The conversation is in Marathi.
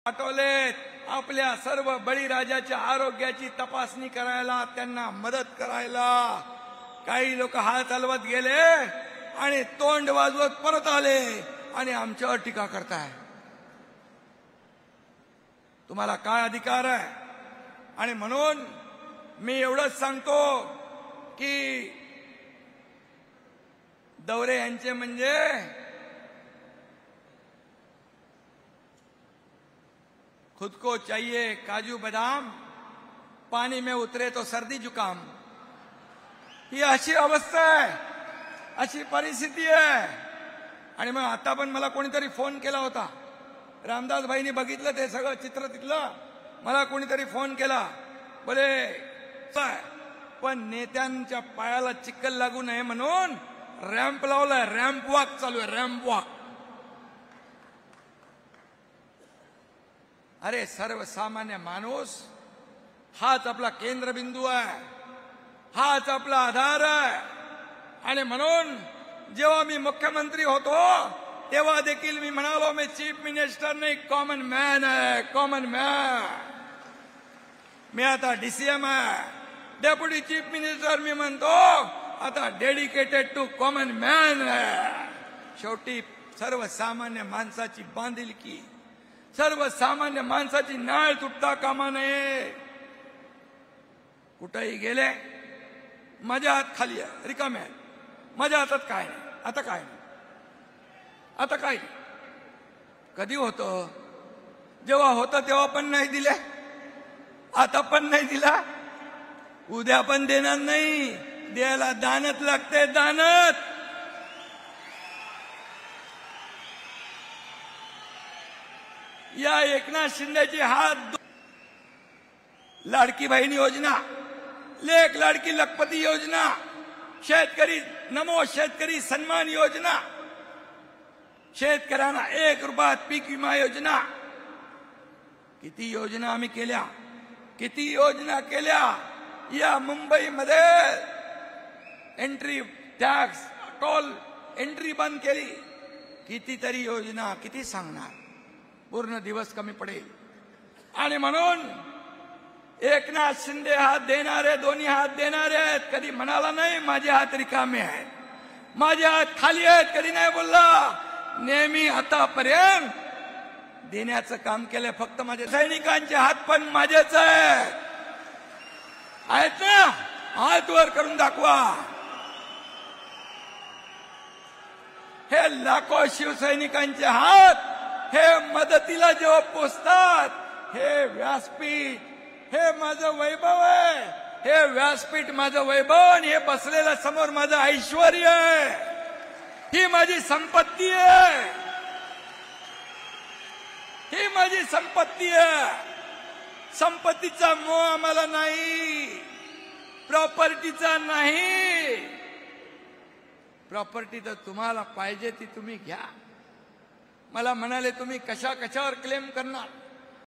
पाठवलेत आपल्या सर्व बळीराजाच्या आरोग्याची तपासणी करायला, त्यांना मदत करायला. काही लोक हात हलवत गेले आणि तोंड वाजवत परत आले आणि आमच्यावर टीका करताय. तुम्हाला काय अधिकार आहे? आणि म्हणून मी एवढंच सांगतो की दौरे यांचे म्हणजे खुद को चाहिए काजू बदाम, पानी में उतरे तो सर्दी जुकाम. ही अशी अवस्था आहे, अशी परिस्थिती आहे. आणि मग आता पण मला कोणीतरी फोन केला होता. रामदास भाईंनी बघितलं ते सगळं चित्र तिथलं. मला कोणीतरी फोन केला, बोले पण नेत्यांच्या पायाला चिखल लागू नये म्हणून रॅम्प लावलाय, रॅम्प वॉक चालू आहे, रॅम्प वॉक. अरे सर्वसामान्य माणूस हाच आपला केंद्रबिंदू आहे, हाच आपला आधार आहे. आणि म्हणून जेव्हा मी मुख्यमंत्री होतो तेव्हा देखील मी म्हणालो, मी चीफ मिनिस्टर नाही, कॉमन मॅन आहे, कॉमन मॅन. मी आता डीसीएम आहे, डेप्युटी चीफ मिनिस्टर. मी म्हणतो आता डेडिकेटेड टू कॉमन मॅन आहे. शेवटी सर्वसामान्य माणसाची बांधिलकी, सर्वसामान्य माणसाची नाळ तुटता कामा नये. कुठेही गेले माझ्या हात खाली आहे, रिकामे आहे. माझ्या हातात काय नाही, आता काय नाही, आता काय नाही. कधी होतं? जेव्हा होतं तेव्हा पण नाही दिले, आता पण नाही दिला, उद्या पण देणार नाही. द्यायला दानत लागते, दानत. या एकनाथ शिंदेची हात, लाडकी बहीण योजना, लेक लाडकी लखपती योजना, शेतकरी नमो शेतकरी सन्मान योजना, शेतकऱ्यांना 1 रुपयात पीक विमा योजना. किती योजना आम्ही केल्या, किती योजना केल्या. या मुंबईमध्ये एंट्री टॅक्स, टोल एंट्री बंद केली. कितीतरी योजना, किती सांगणार, पूर्ण दिवस कमी पडेल. आणि म्हणून एकनाथ शिंदे हात देणारे, दोन्ही हात देणारे आहेत. कधी म्हणाला नाही माझे हात रिकामे आहेत, माझे हात खाली आहेत, कधी नाही बोलला. नेहमी आतापर्यंत देण्याचं काम केलंय. फक्त माझ्या सैनिकांचे हात पण माझेच आहेत ना, हात वर करून दाखवा. हे लाखो शिवसैनिकांचे हात हे मदतीला जेव्हा पोचतात, हे व्यासपीठ हे माझं वैभव आहे, हे व्यासपीठ माझं वैभव. आणि हे बसलेलं समोर माझं ऐश्वर्य आहे, ही माझी संपत्ती आहे, ही माझी संपत्ती आहे. संपत्तीचा मोह आम्हाला नाही, प्रॉपर्टीचा नाही. प्रॉपर्टी तर तुम्हाला पाहिजे ती तुम्ही घ्या. मला म्हणाले तुम्ही कशा कशावर क्लेम करणार.